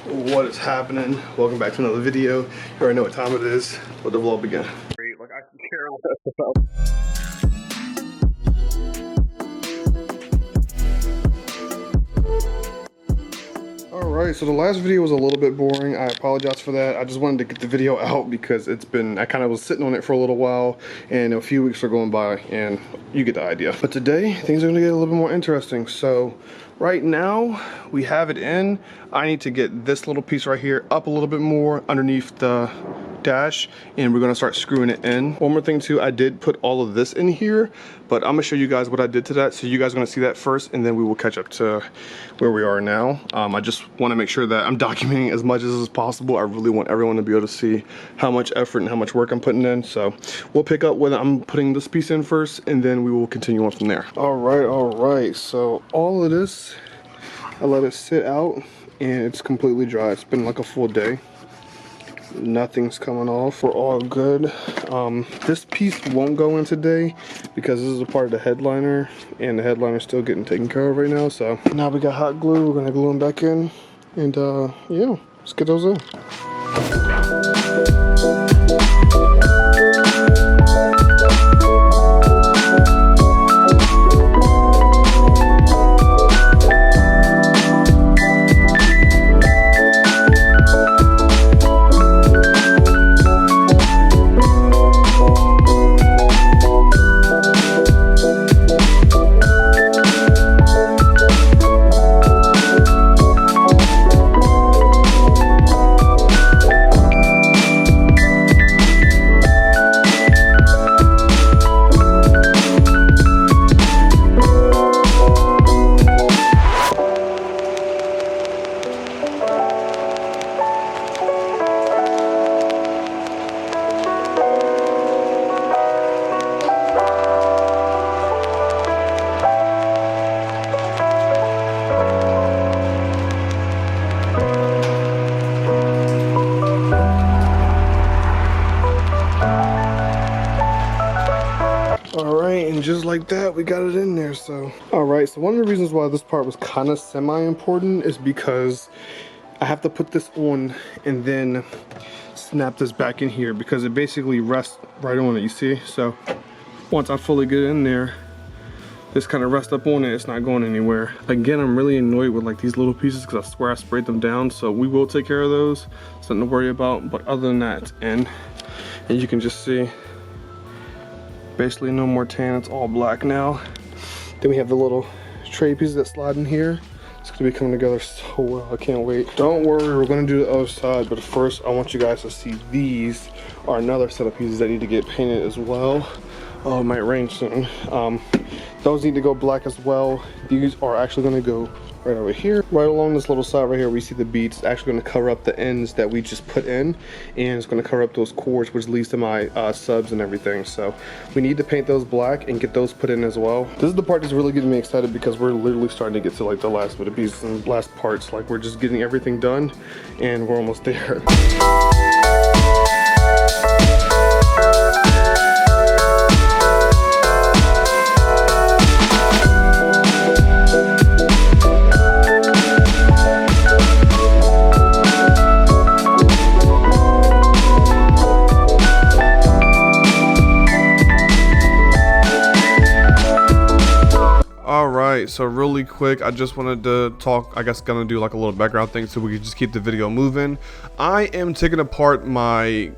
What is happening? Welcome back to another video. You already know what time it is. Let the vlog begin. Great, like I can care less about. Alright, so the last video was a little bit boring. I apologize for that. I just wanted to get the video out because I kind of was sitting on it for a little while and a few weeks are going by and you get the idea. But today, things are going to get a little bit more interesting. So right now, we have it in. I need to get this little piece right here up a little bit more underneath the dash and we're going to start screwing it in. One more thing too, I did put all of this in here, but I'm going to show you guys what I did to that. So you guys are going to see that first and then we will catch up to where we are now. I just want to make sure that I'm documenting as much as possible. I really want everyone to be able to see how much effort and how much work I'm putting in. So we'll pick up when I'm putting this piece in first and then we will continue on from there. All right. So all of this, I let it sit out and it's completely dry. It's been like a full day. Nothing's coming off. We're all good. This piece won't go in today because this is a part of the headliner and the headliner's still getting taken care of right now. So now we got hot glue. We're gonna glue them back in and yeah, let's get those in. And just like that, we got it in there. So all right, so one of the reasons why this part was kind of semi-important is because I have to put this on and then snap this back in here because it basically rests right on it, you see. So once I fully get in there, this kind of rests up on it, it's not going anywhere. Again, I'm really annoyed with like these little pieces because I swear I sprayed them down, so we will take care of those. Something to worry about. But other than that, it's in, and you can just see basically no more tan, it's all black now. Then we have the little tray pieces that slide in here. It's gonna be coming together so well, I can't wait. Don't worry, we're gonna do the other side, but first I want you guys to see these are another set of pieces that need to get painted as well. Oh, it might rain soon. Those need to go black as well. These are actually gonna go right over here, right along this little side right here. We see the beads. It's actually going to cover up the ends that we just put in, and it's going to cover up those cords, which leads to my subs and everything. So we need to paint those black and get those put in as well. This is the part that's really getting me excited because we're literally starting to get to like the last bit of pieces and last parts. Like we're just getting everything done and we're almost there. So really quick, I just wanted to talk, I guess gonna do like a little background thing so we can just keep the video moving. I am taking apart my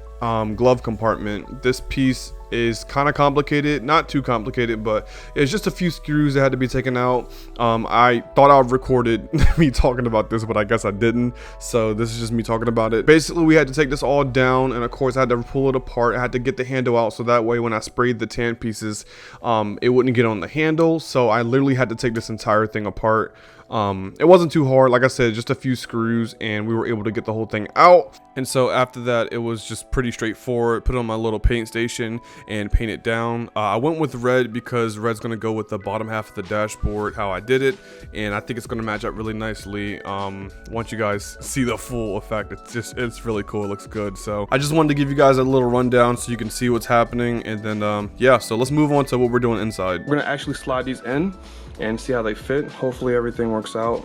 glove compartment. This piece is kind of complicated, not too complicated, but it's just a few screws that had to be taken out. I thought I recorded me talking about this, but I guess I didn't, so this is just me talking about it. Basically, we had to take this all down, and of course I had to pull it apart. I had to get the handle out so that way when I sprayed the tan pieces, it wouldn't get on the handle. So I literally had to take this entire thing apart. It wasn't too hard, like I said, just a few screws, and we were able to get the whole thing out. And so after that, it was just pretty straightforward. Put it on my little paint station and paint it down. I went with red because red's gonna go with the bottom half of the dashboard, how I did it, and I think it's gonna match up really nicely. Once you guys see the full effect, it's really cool. It looks good. So I just wanted to give you guys a little rundown so you can see what's happening, and then yeah, so let's move on to what we're doing inside. We're gonna actually slide these in and see how they fit. Hopefully everything works out.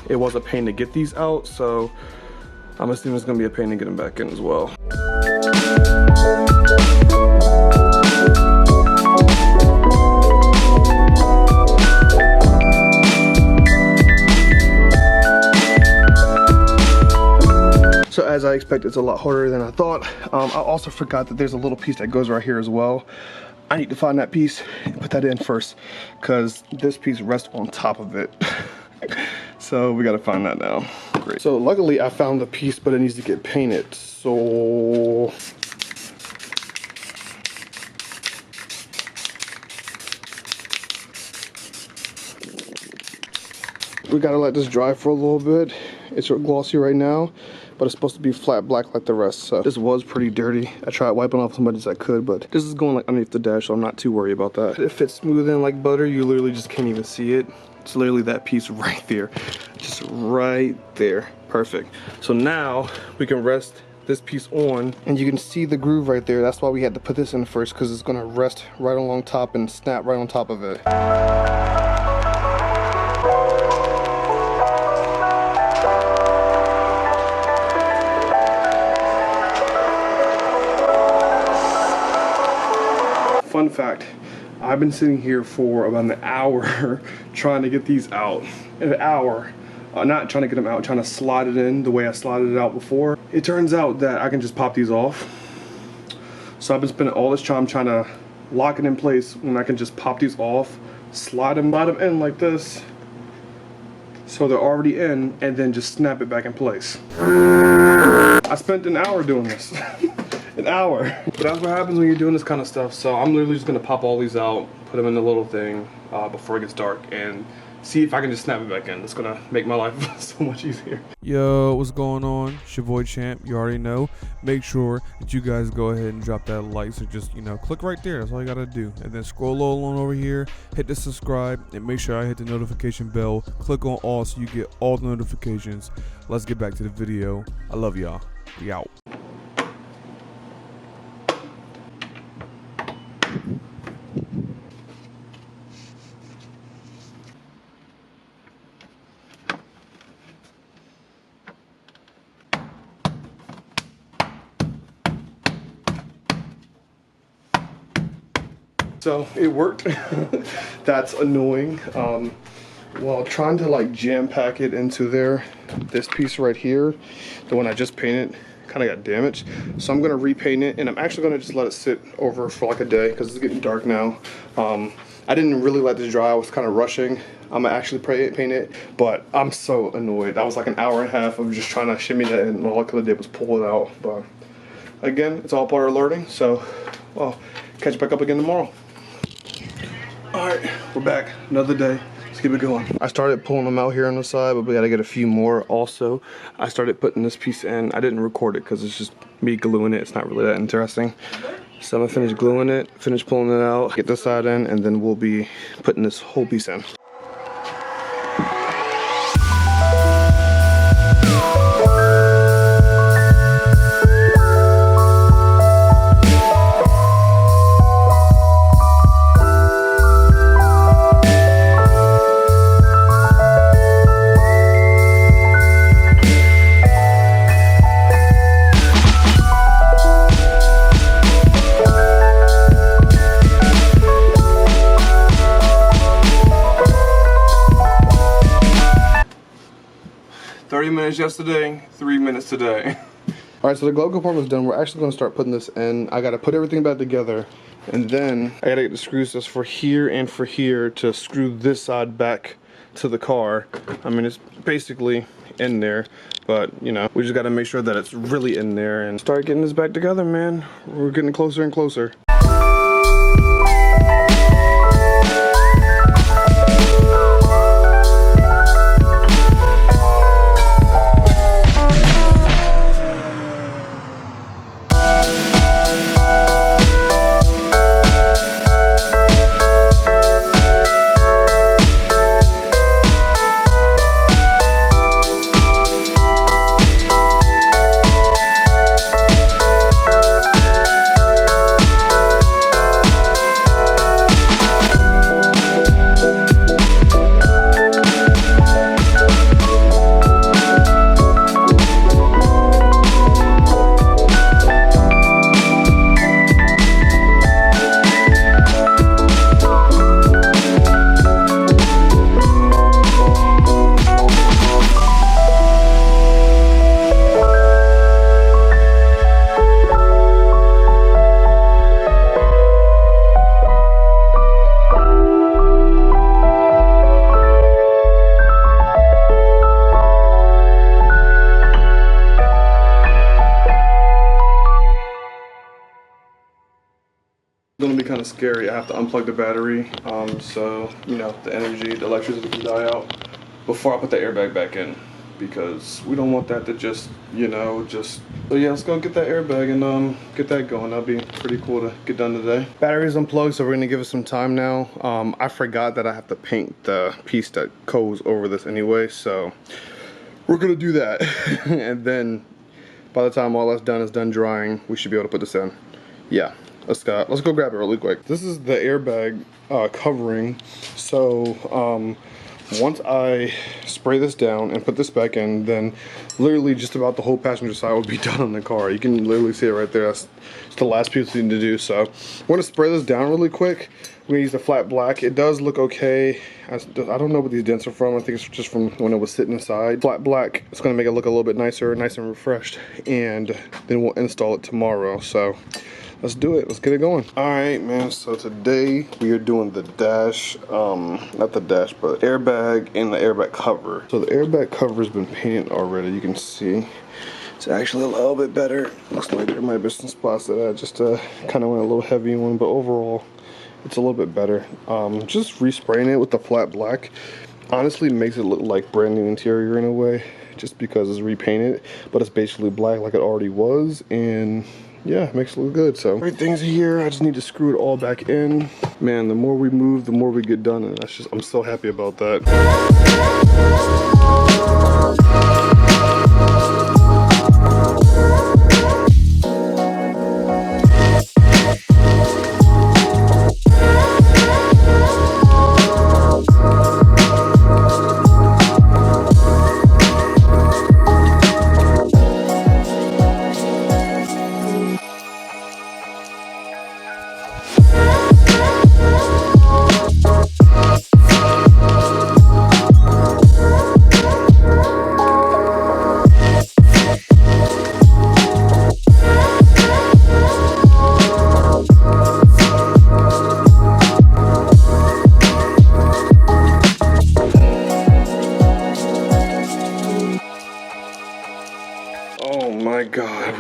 It was a pain to get these out, so I'm assuming it's gonna be a pain to get them back in as well. So as I expected, it's a lot harder than I thought. I also forgot that there's a little piece that goes right here as well. I need to find that piece and put that in first because this piece rests on top of it. So we gotta find that now. Great. So luckily I found the piece, but it needs to get painted. So we gotta let this dry for a little bit. It's glossy right now, but it's supposed to be flat black like the rest. So this was pretty dirty. I tried wiping off as much as I could, but this is going like underneath the dash, so I'm not too worried about that. It fits smooth in like butter. You literally just can't even see it. It's literally that piece right there. Just right there. Perfect. So now we can rest this piece on, and you can see the groove right there. That's why we had to put this in first, because it's gonna rest right along top and snap right on top of it. Fun fact, I've been sitting here for about an hour trying to get these out. An hour. Not trying to get them out, trying to slide it in the way I slided it out before. It turns out that I can just pop these off. So I've been spending all this time trying to lock it in place when I can just pop these off, slide them in like this, so they're already in, and then just snap it back in place. I spent an hour doing this. An hour. But that's what happens when you're doing this kind of stuff. So I'm literally just gonna pop all these out, put them in the little thing before it gets dark, and see if I can just snap it back in. It's gonna make my life so much easier. Yo, what's going on? It's your boy Champ. You already know. Make sure that you guys go ahead and drop that like. So just, click right there. That's all you gotta do. And then scroll on over here, hit the subscribe, and make sure I hit the notification bell. Click on all so you get all the notifications. Let's get back to the video. I love y'all. We out. So it worked. That's annoying. While trying to like jam pack it into there, this piece right here, the one I just painted, kind of got damaged. So I'm gonna repaint it, and I'm actually gonna just let it sit over for like a day because it's getting dark now. I didn't really let this dry. I was kind of rushing. I'm gonna actually paint it, but I'm so annoyed. That was like an hour and a half of just trying to shimmy that in, and all I could have did was pull it out. But again, it's all part of learning. So, well, catch back up again tomorrow. All right, we're back, another day. Let's keep it going. I started pulling them out here on the side, but we gotta get a few more also. I started putting this piece in. I didn't record it because it's just me gluing it. It's not really that interesting. So I'm gonna finish gluing it, finish pulling it out, get this side in, and then we'll be putting this whole piece in. Yesterday, 3 minutes today. All right, so the glove compartment is done. We're actually going to start putting this in. I got to put everything back together, and then I got to get the screws just for here and for here to screw this side back to the car. I mean, it's basically in there, but we just got to make sure that it's really in there and start getting this back together, man. We're getting closer and closer. kind of scary. I have to unplug the battery, so you know the electricity can die out before I put the airbag back in, because we don't want that to just, So yeah, let's go get that airbag and get that going. That'll be pretty cool to get done today. Battery's unplugged, so we're gonna give it some time now. I forgot that I have to paint the piece that goes over this anyway, so we're gonna do that. And then by the time all that's done is done drying, we should be able to put this in. Yeah, let's go grab it really quick. This is the airbag covering. So once I spray this down and put this back in, then literally just about the whole passenger side will be done on the car. You can literally see it right there. That's the last piece we need to do. So I'm gonna spray this down really quick. We're gonna use the flat black. It does look okay. I don't know what these dents are from. I think it's just from when it was sitting inside. Flat black, it's gonna make it look a little bit nicer, nice and refreshed. And then we'll install it tomorrow. So let's do it. Let's get it going. All right, man. So today we are doing the dash, not the dash, but airbag and the airbag cover. So the airbag cover has been painted already. You can see it's actually a little bit better. Looks like there might be some spots that I just kind of went a little heavy on, but overall it's a little bit better. Just respraying it with the flat black honestly makes it look like brand new interior in a way, just because it's repainted, but it's basically black like it already was, and yeah, it makes it look good. So everything's here. I just need to screw it all back in. Man, the more we move, the more we get done, and I'm so happy about that. Oh my God,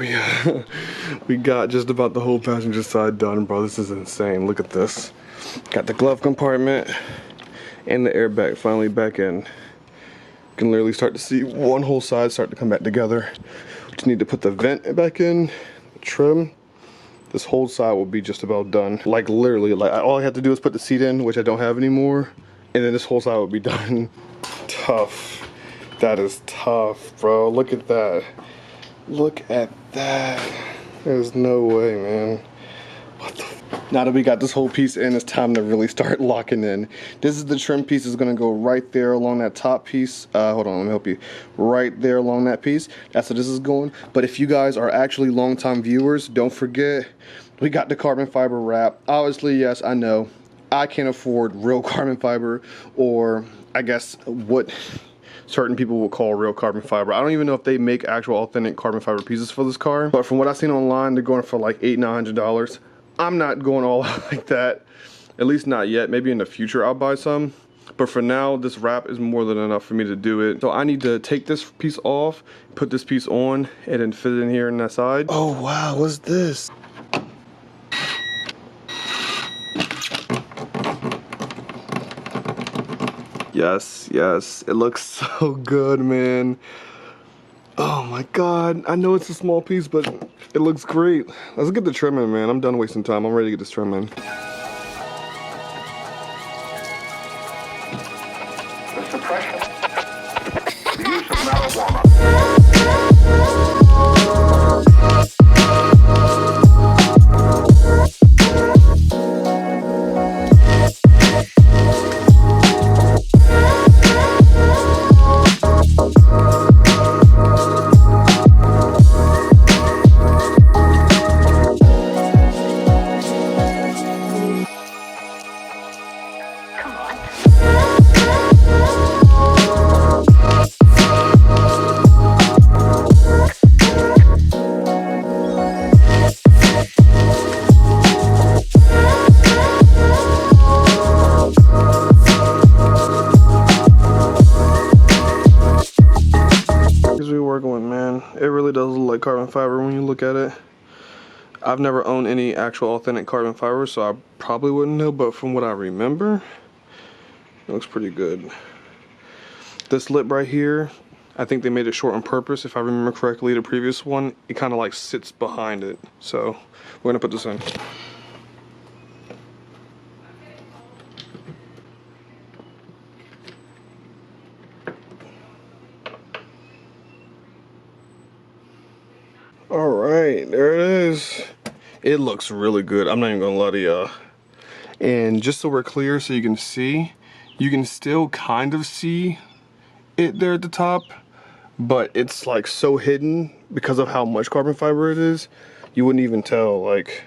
we got just about the whole passenger side done, bro. This is insane. Look at this. Got the glove compartment and the airbag finally back in. You can literally start to see one whole side start to come back together. We just need to put the vent back in, trim. This whole side will be just about done. Like literally, like all I have to do is put the seat in, which I don't have anymore, and then this whole side will be done. Tough. That is tough, bro. Look at that. Look at that. There's no way, man. What the f. Now that we got this whole piece in, it's time to really start locking in. This is the trim piece. It's gonna go right there along that top piece. Hold on, let me help you. Right there along that piece. That's where this is going. But if you guys are actually longtime viewers, don't forget, we got the carbon fiber wrap. Obviously, yes, I know, I can't afford real carbon fiber, or I guess what certain people will call real carbon fiber. I don't even know if they make actual authentic carbon fiber pieces for this car, but from what I've seen online, they're going for like $800–900. I'm not going all out like that, at least not yet. Maybe in the future I'll buy some, but for now this wrap is more than enough for me to do it. So I need to take this piece off, put this piece on, and then fit it in here on that side. Oh wow, what's this? Yes, yes, it looks so good, man. Oh my God, I know it's a small piece, but it looks great. Let's get the trim in, man. I'm done wasting time. I'm ready to get this trim in. The suppression, the use of marijuana. It really does look like carbon fiber when you look at it. I've never owned any actual authentic carbon fiber, so I probably wouldn't know, but from what I remember, it looks pretty good. This lip right here, I think they made it short on purpose. If I remember correctly, the previous one, it kind of like sits behind it. So we're gonna put this in. All right, there it is. It looks really good. I'm not even gonna lie to y'all. And just so we're clear, so you can still kind of see it there at the top, but it's like so hidden because of how much carbon fiber it is, you wouldn't even tell. Like,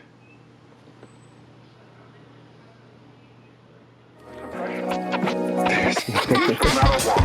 Use the marijuana.